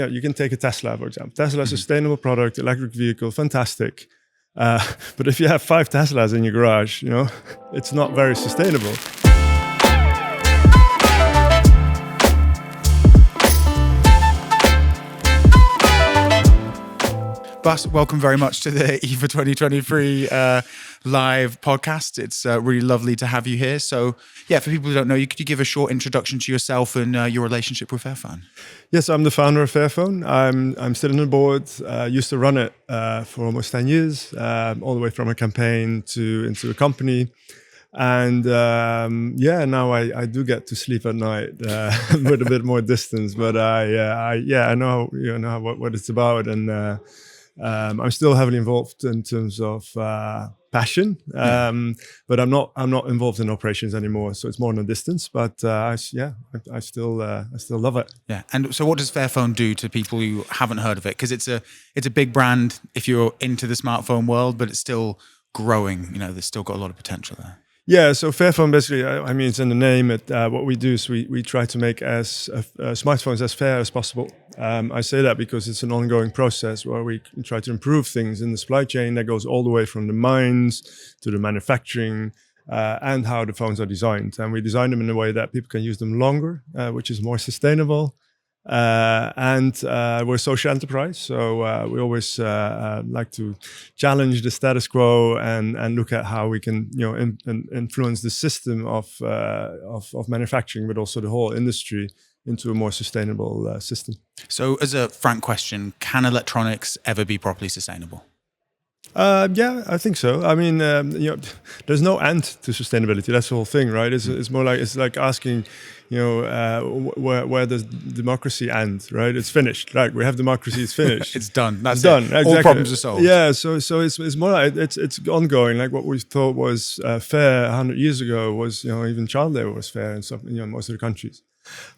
you can take a Tesla, for example. Tesla is a sustainable product, electric vehicle, fantastic. But if you have 5 Teslas in your garage, it's not very sustainable. Bas, welcome very much to the EVA 2023 live podcast. It's really lovely to have you here. So, yeah, for people who don't know you, could you give a short introduction to yourself and your relationship with Fairphone? Yes, I'm the founder of Fairphone. I'm still on the board. Used to run it for almost 10 years, all the way from a campaign into a company. And now I do get to sleep at night with a bit more distance. But I know what it's about, and I'm still heavily involved in terms of passion, but I'm not involved in operations anymore. So it's more on a distance. But I still love it. Yeah. And so, what does Fairphone do to people who haven't heard of it? Because it's a big brand if you're into the smartphone world, but it's still growing. There's still got a lot of potential there. Yeah, so Fairphone basically, it's in the name. What we do is we try to make smartphones as fair as possible. I say that because it's an ongoing process where we try to improve things in the supply chain that goes all the way from the mines to the manufacturing and how the phones are designed. And we design them in a way that people can use them longer, which is more sustainable. And we're a social enterprise, so we always like to challenge the status quo and look at how we can, influence the system of manufacturing, but also the whole industry into a more sustainable system. So, as a frank question, can electronics ever be properly sustainable? Yeah, I think so. I mean, there's no end to sustainability. That's the whole thing, right? It's more like, it's like asking, where does democracy end, right? It's finished. Like, we have democracy, it's finished. It's done. That's it's done. It. Exactly. All problems are solved. Yeah. So it's more like it's ongoing. Like what we thought was fair 100 years ago was, even child labor was fair in some, most of the countries.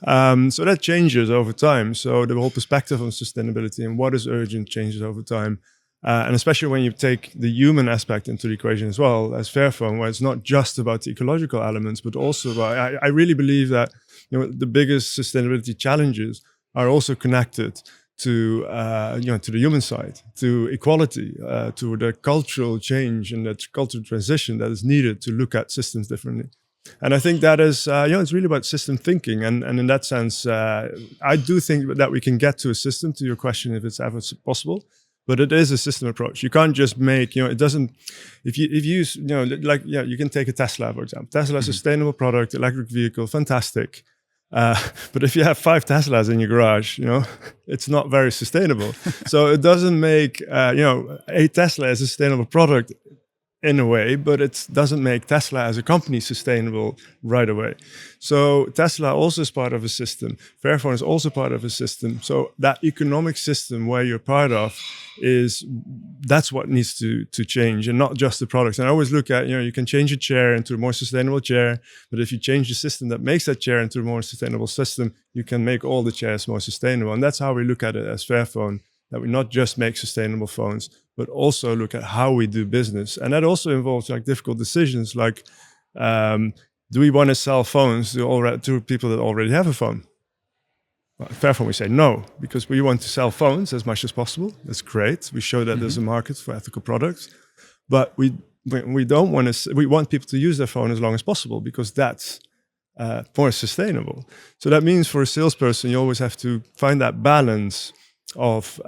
So that changes over time. So the whole perspective on sustainability and what is urgent changes over time. And especially when you take the human aspect into the equation as well, as Fairphone, where it's not just about the ecological elements, but also about, I really believe that the biggest sustainability challenges are also connected to to the human side, to equality, to the cultural change and the cultural transition that is needed to look at systems differently. And I think that is, it's really about system thinking. And in that sense, I do think that we can get to a system, to your question, if it's ever possible. But it is a system approach. You can't just make, it doesn't, if you use, you can take a Tesla, for example. Tesla is a sustainable product, electric vehicle, fantastic. But if you have 5 Teslas in your garage, it's not very sustainable. So it doesn't make, a Tesla as a sustainable product in a way, but it doesn't make Tesla as a company sustainable right away. So Tesla also is part of a system. Fairphone is also part of a system. So that economic system where you're part of that's what needs to change, and not just the products. And I always look at, you can change a chair into a more sustainable chair, but if you change the system that makes that chair into a more sustainable system, you can make all the chairs more sustainable. And that's how we look at it as Fairphone, that we not just make sustainable phones, but also look at how we do business. And that also involves difficult decisions like, do we want to sell phones to people that already have a phone? Well, at Fairphone, we say no, because we want to sell phones as much as possible. That's great. We show that there's a market for ethical products. But we don't want to, we want people to use their phone as long as possible, because that's more sustainable. So that means for a salesperson, you always have to find that balance of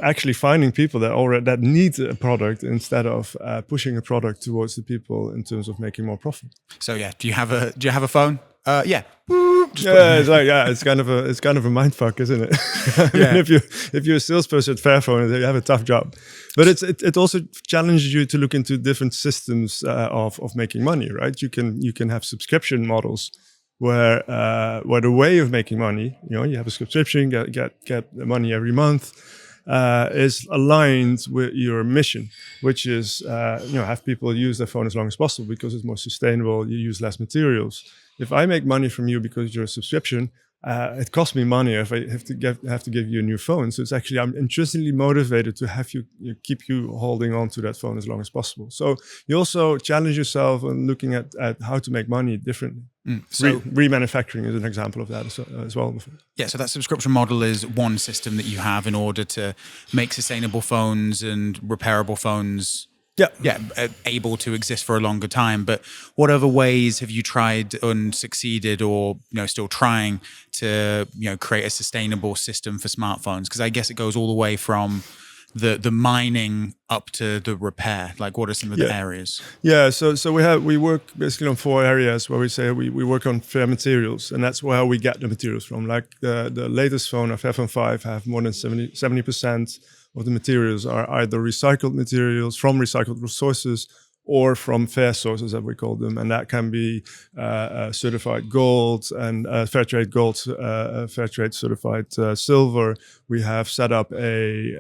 actually finding people that need a product instead of pushing a product towards the people in terms of making more profit. So do you have a phone? Yeah. It's kind of a mind fuck, isn't it? I mean, if you're a salesperson at Fairphone, you have a tough job. But it also challenges you to look into different systems of making money, right? You can have subscription models where the way of making money, you have a subscription, get the money every month, is aligned with your mission, which is have people use their phone as long as possible because it's more sustainable. You use less materials. If I make money from you because you're a subscription, it costs me money if I have to give you a new phone. So it's actually, I'm intrinsically motivated to have you keep you holding on to that phone as long as possible. So you also challenge yourself on looking at how to make money differently. So Remanufacturing is an example of that as well. yeah, so that subscription model is one system that you have in order to make sustainable phones and repairable phones able to exist for a longer time. But what other ways have you tried and succeeded, or still trying to create a sustainable system for smartphones? Because I guess it goes all the way from the mining up to the repair. Like, what are some of the areas? Yeah, so we work basically on 4 areas where we say we work on fair materials, and that's where we get the materials from. Like the latest phone, a Fairphone 5, have more than 70% of the materials are either recycled materials from recycled sources or from fair sources, as we call them, and that can be certified gold and fair trade gold, fair trade certified silver. We have set up a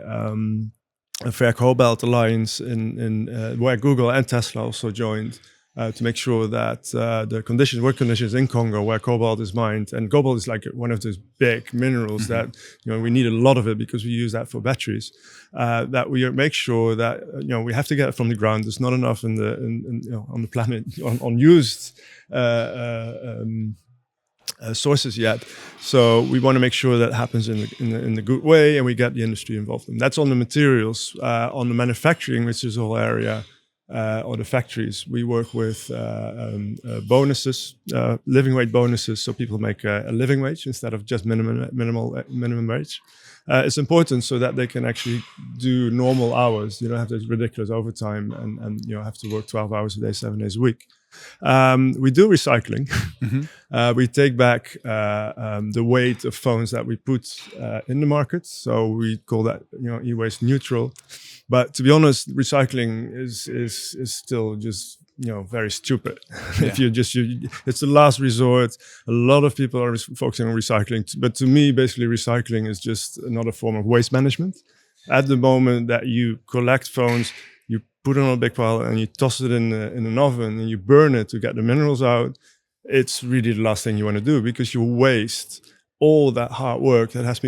Fair Cobalt Alliance in where Google and Tesla also joined to make sure that the work conditions in Congo, where cobalt is mined, and cobalt is like one of those big minerals that we need a lot of it because we use that for batteries. That we make sure that we have to get it from the ground. There's not enough on the planet on used sources yet, so we want to make sure that happens in the good way, and we get the industry involved. And that's on the materials. On the manufacturing, which is a whole area, or the factories, we work with bonuses, living wage bonuses, so people make a living wage instead of just minimum wage. It's important so that they can actually do normal hours. You don't have this ridiculous overtime and have to work 12 hours a day, 7 days a week. We do recycling. We take back the weight of phones that we put in the market. So we call that e-waste neutral. But to be honest, recycling is still just very stupid. If it's the last resort. A lot of people are focusing on recycling, but to me, basically, recycling is just another form of waste management. At the moment that you collect phones, you put it on a big pile and you toss it in an oven and you burn it to get the minerals out. It's really the last thing you want to do, because you waste all that hard work that has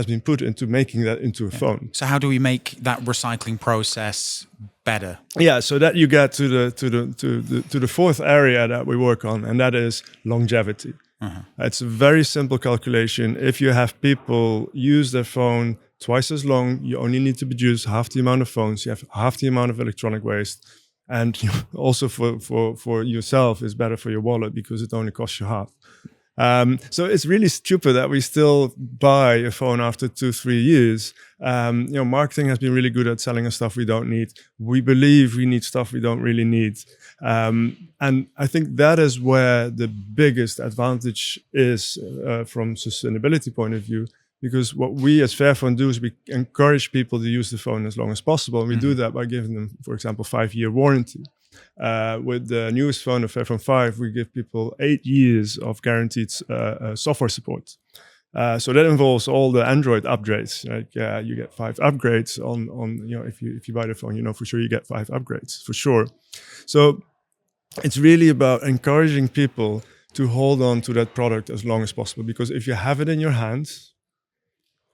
been put into making that into a phone. So how do we make that recycling process better? Yeah, so that you get to the 4th area that we work on, and that is longevity. It's a very simple calculation. If you have people use their phone twice as long, you only need to produce half the amount of phones. You have half the amount of electronic waste, and also for yourself, it's better for your wallet because it only costs you half. So it's really stupid that we still buy a phone after 2-3 years. Marketing has been really good at selling us stuff we don't need. We believe we need stuff we don't really need. And I think that is where the biggest advantage is from sustainability point of view, because what we as Fairphone do is we encourage people to use the phone as long as possible. And we do that by giving them, for example, 5-year warranty. With the newest phone, the Fairphone 5, we give people 8 years of guaranteed software support. So that involves all the Android upgrades. Like you get 5 upgrades on if you buy the phone, for sure you get 5 upgrades for sure. So it's really about encouraging people to hold on to that product as long as possible, because if you have it in your hands,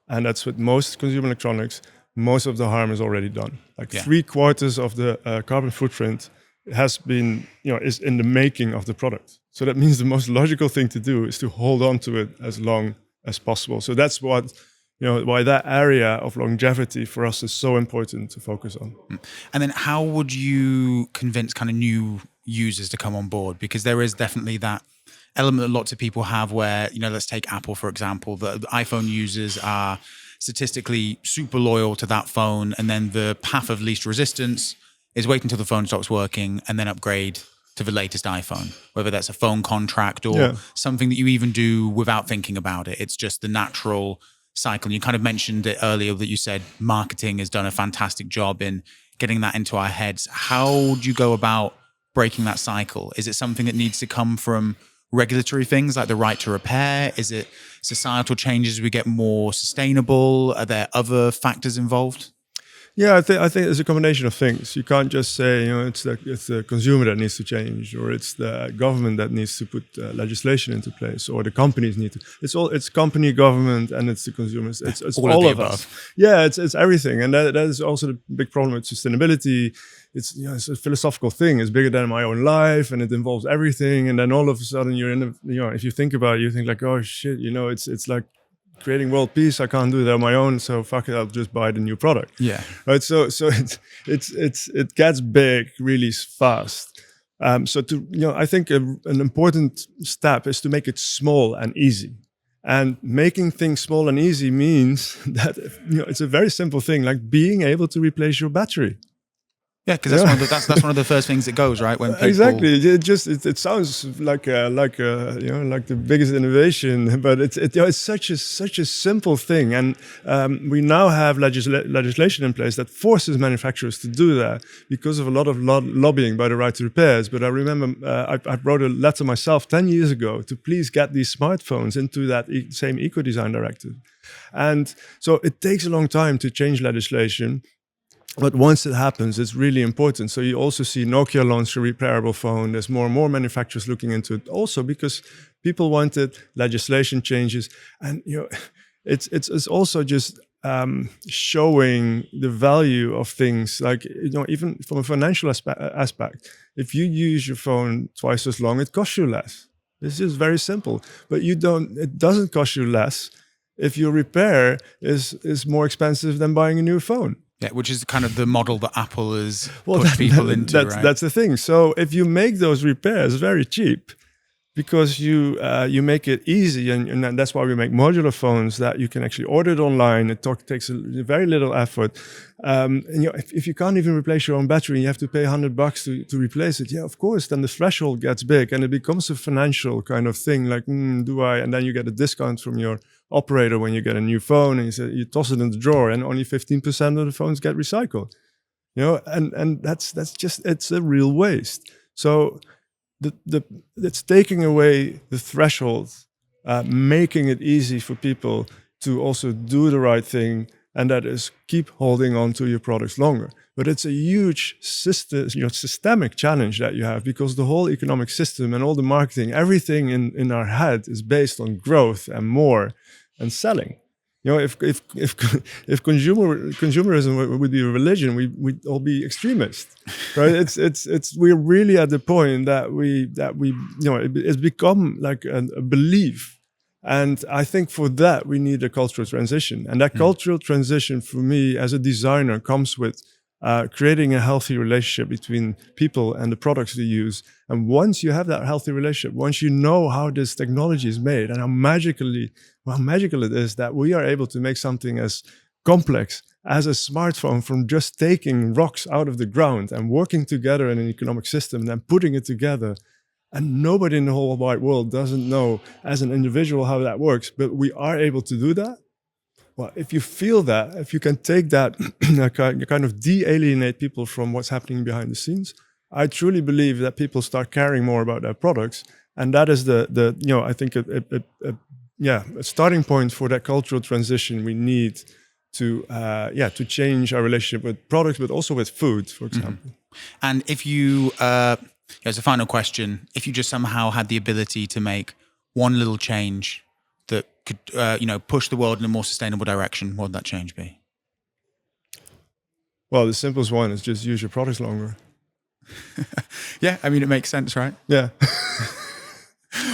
and that's with most consumer electronics, most of the harm is already done. Like 3/4 of the carbon footprint has been, is in the making of the product. So that means the most logical thing to do is to hold on to it as long as possible. So that's what, why that area of longevity for us is so important to focus on. And then how would you convince kind of new users to come on board? Because there is definitely that element that lots of people have where, let's take Apple, for example. The iPhone users are statistically super loyal to that phone, and then the path of least resistance is wait until the phone stops working and then upgrade to the latest iPhone, whether that's a phone contract or something that you even do without thinking about it. It's just the natural cycle. And you kind of mentioned it earlier that you said marketing has done a fantastic job in getting that into our heads. How would you go about breaking that cycle? Is it something that needs to come from regulatory things like the right to repair? Is it societal changes we get more sustainable? Are there other factors involved? Yeah, I think it's a combination of things. You can't just say, it's the consumer that needs to change, or it's the government that needs to put legislation into place, or the companies need to. It's company, government, and it's the consumers. It's all of us. Yeah, it's everything, and that is also the big problem with sustainability. It's a philosophical thing. It's bigger than my own life, and it involves everything. And then all of a sudden, you're in if you think about it, you think like, oh shit, it's like creating world peace. I can't do that on my own, so fuck it, I'll just buy the new product. Yeah. Right. So it gets big really fast. So I think an important step is to make it small and easy. And making things small and easy means that it's a very simple thing, like being able to replace your battery. Yeah, because that's one of the first things that goes, right? When people... Exactly, it sounds like the biggest innovation, but it's such a simple thing, and we now have legislation in place that forces manufacturers to do that because of a lot of lobbying by the Right to Repairs. But I remember I wrote a letter myself 10 years ago to please get these smartphones into that same eco-design directive, and so it takes a long time to change legislation. But once it happens, it's really important. So you also see Nokia launch a repairable phone. There's more and more manufacturers looking into it also because people wanted legislation changes. And it's also just showing the value of things. Like, even from a financial aspect, if you use your phone twice as long, it costs you less. This is very simple. But it doesn't cost you less if your repair is more expensive than buying a new phone. Yeah, which is kind of the model that Apple has pushed people into, right? That's the thing. So if you make those repairs very cheap, because you make it easy, and that's why we make modular phones that you can actually order it online. It takes very little effort. And if you can't even replace your own battery, and you have to pay $100 to replace it. Yeah, of course. Then the threshold gets big, and it becomes a financial kind of thing. Like, do I? And then you get a discount from your operator when you get a new phone, and you toss it in the drawer, and only 15% of the phones get recycled. And that's just, it's a real waste. So it's taking away the threshold, making it easy for people to also do the right thing, and that is keep holding on to your products longer. But it's a huge systemic challenge that you have, because the whole economic system and all the marketing, everything in our head is based on growth and more and selling. If consumerism would be a religion, we'd all be extremists, right? We're really at the point that it's become like a belief, and I think for that we need a cultural transition, and that cultural transition for me as a designer comes with creating a healthy relationship between people and the products they use. And once you have that healthy relationship, once you know how this technology is made and how magical it is that we are able to make something as complex as a smartphone from just taking rocks out of the ground and working together in an economic system and then putting it together. And nobody in the whole wide world doesn't know as an individual how that works, but we are able to do that. Well, if you feel that, if you can take that, kind of de-alienate people from what's happening behind the scenes, I truly believe that people start caring more about their products, and that is I think a starting point for that cultural transition we need to change our relationship with products, but also with food, for example. And if you, as a final question, if you just somehow had the ability to make one little change that could, push the world in a more sustainable direction, what would that change be? Well, the simplest one is just use your products longer. Yeah, I mean, it makes sense, right? Yeah.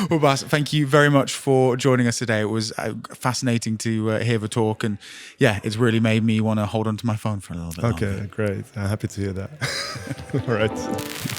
Well, Bas, thank you very much for joining us today. It was fascinating to hear the talk, and yeah, it's really made me want to hold on to my phone for a little bit longer. Okay, great. I'm happy to hear that. All right.